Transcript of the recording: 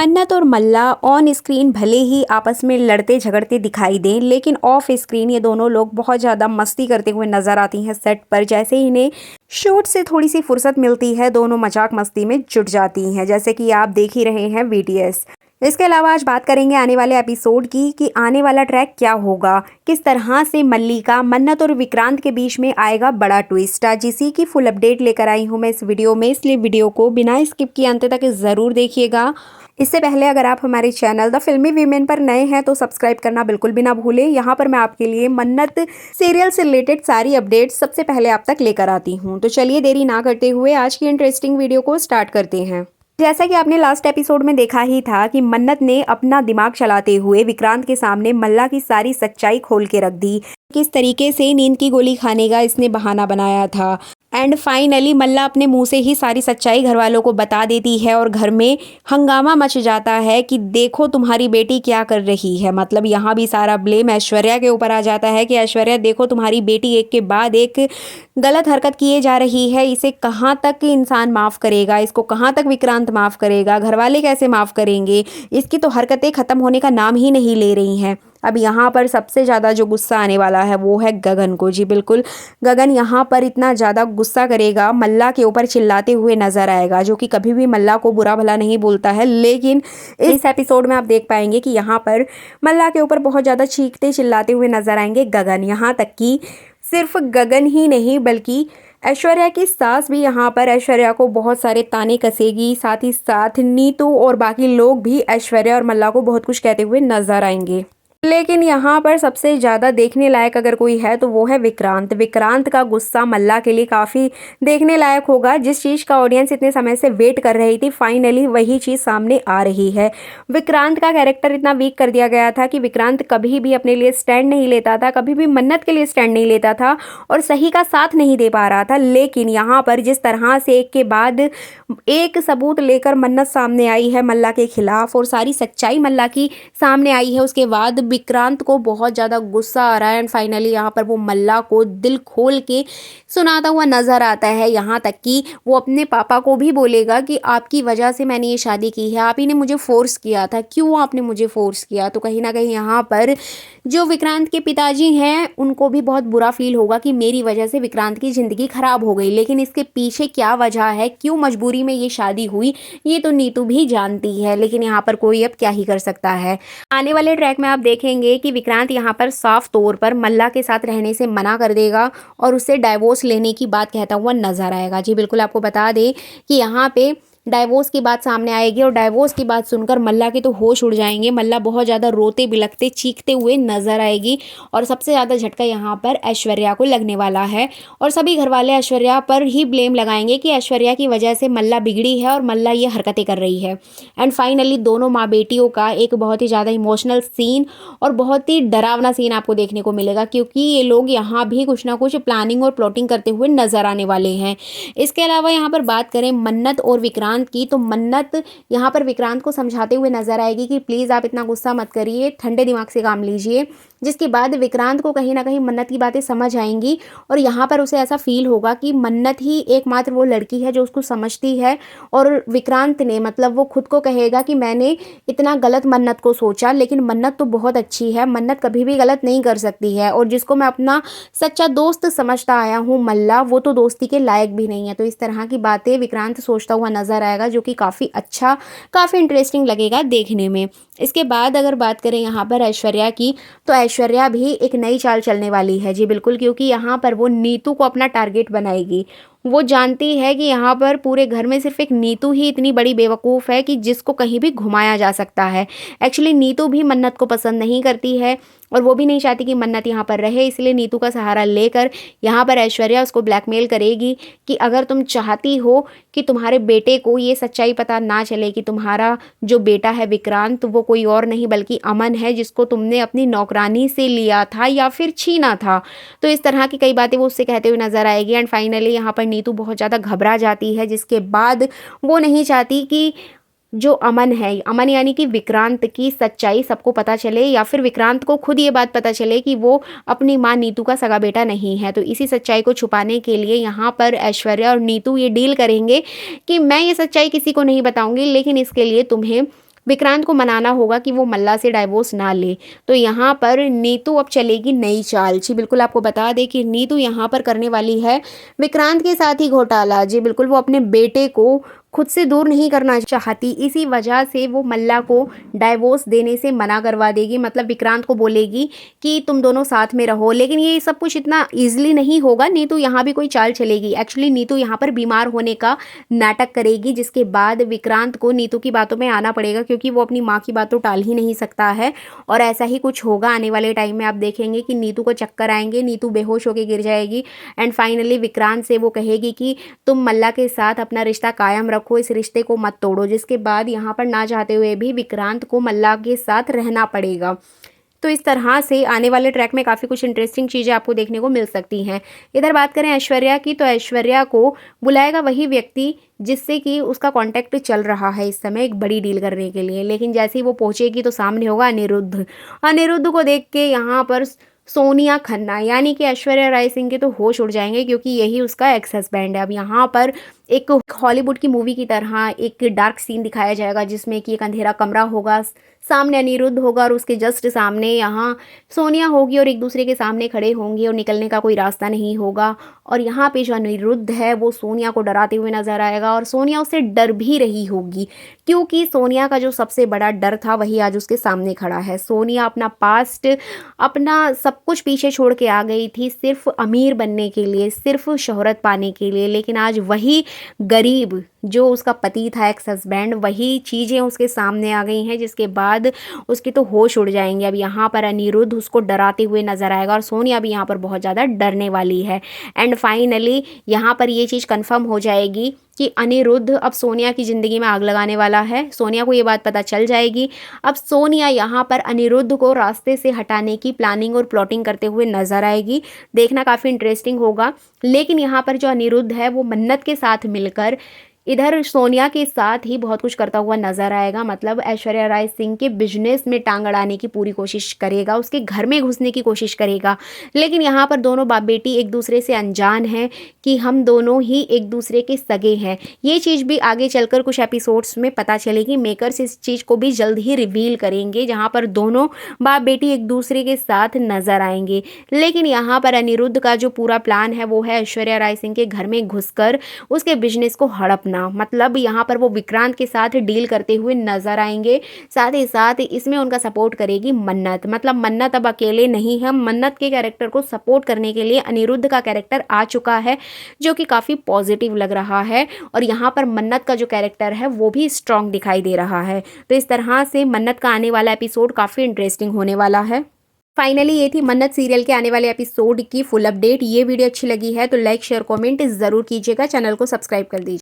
मन्नत और मल्ला on screen भले ही आपस में लड़ते झगड़ते दिखाई दें, लेकिन ऑफ स्क्रीन ये दोनों लोग बहुत ज़्यादा मस्ती करते हुए नजर आती हैं सेट पर। जैसे ही इन्हें शूट से थोड़ी सी फुर्सत मिलती है, दोनों मजाक मस्ती में जुट जाती हैं, जैसे कि आप देख ही रहे हैं बीटीएस। इसके अलावा आज बात करेंगे आने वाले एपिसोड की कि आने वाला ट्रैक क्या होगा, किस तरह से मल्लिका, मन्नत और विक्रांत के बीच में आएगा बड़ा ट्विस्ट। आज इसी की फुल अपडेट लेकर आई हूँ मैं इस वीडियो में, इसलिए वीडियो को बिना स्किप किए अंत तक ज़रूर देखिएगा। इससे पहले अगर आप हमारे चैनल द फिल्मी वीमेन पर नए हैं तो सब्सक्राइब करना बिल्कुल भी ना भूलें। यहाँ पर मैं आपके लिए मन्नत सीरियल से रिलेटेड सारी अपडेट्स सबसे पहले आप तक लेकर आती हूँ। तो चलिए देरी ना करते हुए आज की इंटरेस्टिंग वीडियो को स्टार्ट करते हैं। जैसा कि आपने लास्ट एपिसोड में देखा ही था कि मन्नत ने अपना दिमाग चलाते हुए विक्रांत के सामने मल्ला की सारी सच्चाई खोल के रख दी। किस तरीके से नींद की गोली खाने का इसने बहाना बनाया था, एंड फाइनली मल्ला अपने मुंह से ही सारी सच्चाई घर वालों को बता देती है और घर में हंगामा मच जाता है कि देखो तुम्हारी बेटी क्या कर रही है। मतलब यहाँ भी सारा ब्लेम ऐश्वर्या के ऊपर आ जाता है कि ऐश्वर्या देखो तुम्हारी बेटी एक के बाद एक गलत हरकत किए जा रही है, इसे कहाँ तक इंसान माफ़ करेगा, इसको कहाँ तक विक्रांत माफ़ करेगा, घर वाले कैसे माफ़ करेंगे, इसकी तो हरकतें ख़त्म होने का नाम ही नहीं ले रही हैं। अब यहाँ पर सबसे ज़्यादा जो गुस्सा आने वाला है वो है गगन को। जी बिल्कुल, गगन यहाँ पर इतना ज़्यादा गुस्सा करेगा, मल्ला के ऊपर चिल्लाते हुए नजर आएगा, जो कि कभी भी मल्ला को बुरा भला नहीं बोलता है। लेकिन इस एपिसोड में आप देख पाएंगे कि यहाँ पर मल्ला के ऊपर बहुत ज़्यादा चीखते चिल्लाते हुए नजर आएंगे गगन। यहाँ तक कि सिर्फ गगन ही नहीं बल्कि ऐश्वर्या की सास भी यहाँ पर ऐश्वर्या को बहुत सारे ताने कसेगी। साथ ही साथ नीतू और बाकी लोग भी ऐश्वर्या और मल्ला को बहुत कुछ कहते हुए नजर आएंगे। लेकिन यहाँ पर सबसे ज़्यादा देखने लायक अगर कोई है तो वो है विक्रांत। विक्रांत का गुस्सा मल्ला के लिए काफ़ी देखने लायक होगा। जिस चीज़ का ऑडियंस इतने समय से वेट कर रही थी, फाइनली वही चीज़ सामने आ रही है। विक्रांत का कैरेक्टर इतना वीक कर दिया गया था कि विक्रांत कभी भी अपने लिए स्टैंड नहीं लेता था, कभी भी मन्नत के लिए स्टैंड नहीं लेता था और सही का साथ नहीं दे पा रहा था। लेकिन यहाँ पर जिस तरह से एक के बाद एक सबूत लेकर मन्नत सामने आई है मल्ला के खिलाफ और सारी सच्चाई मल्ला की सामने आई है, उसके बाद विक्रांत को बहुत ज़्यादा गुस्सा आ रहा है। एंड फाइनली यहाँ पर वो मल्ला को दिल खोल के सुनाता हुआ नजर आता है। यहाँ तक कि वो अपने पापा को भी बोलेगा कि आपकी वजह से मैंने ये शादी की है, आप ही ने मुझे फोर्स किया था, क्यों आपने मुझे फोर्स किया। तो कहीं ना कहीं यहाँ पर जो विक्रांत के पिताजी हैं उनको भी बहुत बुरा फील होगा कि मेरी वजह से विक्रांत की ज़िंदगी खराब हो गई। लेकिन इसके पीछे क्या वजह है, क्यों मजबूरी में ये शादी हुई, ये तो नीतू भी जानती है। लेकिन यहाँ पर कोई अब क्या ही कर सकता है। आने वाले ट्रैक में आप देखेंगे कि विक्रांत यहाँ पर साफ तौर पर मल्ला के साथ रहने से मना कर देगा और उससे डाइवोर्स लेने की बात कहता हुआ नजर आएगा। जी बिल्कुल, आपको बता दें कि यहाँ पे डाइवोर्स की बात सामने आएगी और डाइवोर्स की बात सुनकर मल्ला के तो होश उड़ जाएंगे। मल्ला बहुत ज़्यादा रोते बिलखते चीखते हुए नजर आएगी और सबसे ज़्यादा झटका यहाँ पर ऐश्वर्या को लगने वाला है और सभी घर वाले ऐश्वर्या पर ही ब्लेम लगाएंगे कि ऐश्वर्या की वजह से मल्ला बिगड़ी है और मल्ला ये हरकतें कर रही है। एंड फाइनली दोनों माँ बेटियों का एक बहुत ही ज़्यादा इमोशनल सीन और बहुत ही डरावना सीन आपको देखने को मिलेगा, क्योंकि ये लोग यहाँ भी कुछ ना कुछ प्लानिंग और प्लॉटिंग करते हुए नजर आने वाले हैं। इसके अलावा यहाँ पर बात करें मन्नत और विक्रांत की, तो मन्नत यहाँ पर विक्रांत को समझाते हुए नजर आएगी कि प्लीज़ आप इतना गुस्सा मत करिए, ठंडे दिमाग से काम लीजिए। जिसके बाद विक्रांत को कहीं ना कहीं मन्नत की बातें समझ आएंगी और यहाँ पर उसे ऐसा फील होगा कि मन्नत ही एकमात्र वो लड़की है जो उसको समझती है। और विक्रांत ने मतलब वो खुद को कहेगा कि मैंने इतना गलत मन्नत को सोचा, लेकिन मन्नत तो बहुत अच्छी है, मन्नत कभी भी गलत नहीं कर सकती है और जिसको मैं अपना सच्चा दोस्त समझता आया हूँ मल्ला, वो तो दोस्ती के लायक भी नहीं है। तो इस तरह की बातें विक्रांत सोचता हुआ नजर आएगा, जो कि काफ़ी अच्छा, काफ़ी इंटरेस्टिंग लगेगा देखने में। इसके बाद अगर बात करें यहाँ पर ऐश्वर्या की, तो ऐश्वर्या भी एक नई चाल चलने वाली है। जी बिल्कुल, क्योंकि यहाँ पर वो नीतू को अपना टारगेट बनाएगी। वो जानती है कि यहाँ पर पूरे घर में सिर्फ एक नीतू ही इतनी बड़ी बेवकूफ़ है कि जिसको कहीं भी घुमाया जा सकता है। एक्चुअली नीतू भी मन्नत को पसंद नहीं करती है और वो भी नहीं चाहती कि मन्नत यहाँ पर रहे, इसलिए नीतू का सहारा लेकर यहाँ पर ऐश्वर्या उसको ब्लैकमेल करेगी कि अगर तुम चाहती हो कि तुम्हारे बेटे को ये सच्चाई पता ना चले कि तुम्हारा जो बेटा है विक्रांत वो कोई और नहीं बल्कि अमन है, जिसको तुमने अपनी नौकरानी से लिया था या फिर छीना था। तो इस तरह की कई बातें वो उससे कहते हुए नजर आएगी। एंड फाइनली यहाँ पर नीतू बहुत ज़्यादा घबरा जाती है, जिसके बाद वो नहीं चाहती कि जो अमन है, अमन यानी कि विक्रांत की सच्चाई सबको पता चले या फिर विक्रांत को खुद ये बात पता चले कि वो अपनी माँ नीतू का सगा बेटा नहीं है। तो इसी सच्चाई को छुपाने के लिए यहाँ पर ऐश्वर्या और नीतू ये डील करेंगे कि मैं ये सच्चाई किसी को नहीं बताऊंगी, लेकिन इसके लिए तुम्हें विक्रांत को मनाना होगा कि वो मल्ला से डाइवोर्स ना ले। तो यहाँ पर नीतू अब चलेगी नई चाल। जी बिल्कुल, आपको बता दें कि नीतू यहाँ पर करने वाली है विक्रांत के साथ ही घोटाला। जी बिल्कुल, वो अपने बेटे को खुद से दूर नहीं करना चाहती, इसी वजह से वो मल्ला को डाइवोर्स देने से मना करवा देगी। मतलब विक्रांत को बोलेगी कि तुम दोनों साथ में रहो। लेकिन ये सब कुछ इतना ईजिली नहीं होगा। नीतू यहाँ भी कोई चाल चलेगी। एक्चुअली नीतू यहाँ पर बीमार होने का नाटक करेगी, जिसके बाद विक्रांत को नीतू की बातों में आना पड़ेगा, क्योंकि वो अपनी माँ की बात तो टाल ही नहीं सकता है। और ऐसा ही कुछ होगा आने वाले टाइम में। आप देखेंगे कि नीतू को चक्कर आएंगे, नीतू बेहोश होकर गिर जाएगी एंड फाइनली विक्रांत से वो कहेगी कि तुम मल्ला के साथ अपना रिश्ता कायम रखो, इस रिश्ते को मत तोड़ो। जिसके बाद यहाँ पर ना चाहते हुए भी विक्रांत को मल्ला के साथ रहना पड़ेगा। तो इस तरह से आने वाले ट्रैक में काफ़ी कुछ इंटरेस्टिंग चीज़ें आपको देखने को मिल सकती हैं। इधर बात करें ऐश्वर्या की, तो ऐश्वर्या को बुलाएगा वही व्यक्ति जिससे कि उसका कांटेक्ट चल रहा है इस समय एक बड़ी डील करने के लिए। लेकिन जैसे ही वो पहुंचेगी तो सामने होगा अनिरुद्ध। अनिरुद्ध को देख के यहाँ पर सोनिया खन्ना यानी कि ऐश्वर्या राय सिंह के तो होश उड़ जाएंगे, क्योंकि यही उसका एक्स हस्बैंड है। अब यहाँ पर एक हॉलीवुड की मूवी की तरह एक डार्क सीन दिखाया जाएगा, जिसमें कि एक अंधेरा कमरा होगा, सामने अनिरुद्ध होगा और उसके जस्ट सामने यहाँ सोनिया होगी और एक दूसरे के सामने खड़े होंगे और निकलने का कोई रास्ता नहीं होगा। और यहाँ पे जो अनिरुद्ध है वो सोनिया को डराते हुए नजर आएगा और सोनिया उससे डर भी रही होगी, क्योंकि सोनिया का जो सबसे बड़ा डर था वही आज उसके सामने खड़ा है। सोनिया अपना पास्ट, अपना सब कुछ पीछे छोड़ के आ गई थी सिर्फ अमीर बनने के लिए, सिर्फ शोहरत पाने के लिए। लेकिन आज वही गरीब जो उसका पति था, एक्स हस्बैंड, वही चीज़ें उसके सामने आ गई हैं, जिसके बाद उसके तो होश उड़ जाएंगे। अब यहाँ पर अनिरुद्ध उसको डराते हुए नजर आएगा और सोनिया भी यहाँ पर बहुत ज़्यादा डरने वाली है। एंड फाइनली यहाँ पर ये चीज़ कंफर्म हो जाएगी कि अनिरुद्ध अब सोनिया की ज़िंदगी में आग लगाने वाला है। सोनिया को ये बात पता चल जाएगी। अब सोनिया यहाँ पर अनिरुद्ध को रास्ते से हटाने की प्लानिंग और प्लॉटिंग करते हुए नजर आएगी। देखना काफ़ी इंटरेस्टिंग होगा। लेकिन यहाँ पर जो अनिरुद्ध है वो मन्नत के साथ मिलकर इधर सोनिया के साथ ही बहुत कुछ करता हुआ नजर आएगा। मतलब ऐश्वर्या राय सिंह के बिजनेस में टांग अड़ाने की पूरी कोशिश करेगा, उसके घर में घुसने की कोशिश करेगा। लेकिन यहाँ पर दोनों बाप बेटी एक दूसरे से अनजान हैं कि हम दोनों ही एक दूसरे के सगे हैं। ये चीज़ भी आगे चलकर कुछ एपिसोड्स में पता चलेगी। मेकर्स इस चीज़ को भी जल्द ही रिवील करेंगे, जहाँ पर दोनों बाप बेटी एक दूसरे के साथ नजर आएंगे। लेकिन यहाँ पर अनिरुद्ध का जो पूरा प्लान है वो है ऐश्वर्या राय सिंह के घर में घुसकर उसके बिजनेस को हड़पना। मतलब यहाँ पर वो विक्रांत के साथ डील करते हुए नजर आएंगे। साथ ही साथ इसमें उनका सपोर्ट करेगी मन्नत। मतलब मन्नत अब अकेले नहीं है, मन्नत के कैरेक्टर को सपोर्ट करने के लिए अनिरुद्ध का कैरेक्टर आ चुका है, जो कि काफ़ी पॉजिटिव लग रहा है। और यहाँ पर मन्नत का जो कैरेक्टर है वो भी स्ट्रांग दिखाई दे रहा है। तो इस तरह से मन्नत का आने वाला एपिसोड काफ़ी इंटरेस्टिंग होने वाला है। फाइनली ये थी मन्नत सीरियल के आने वाले एपिसोड की फुल अपडेट। ये वीडियो अच्छी लगी है तो लाइक शेयर कमेंट ज़रूर कीजिएगा, चैनल को सब्सक्राइब कर दीजिए।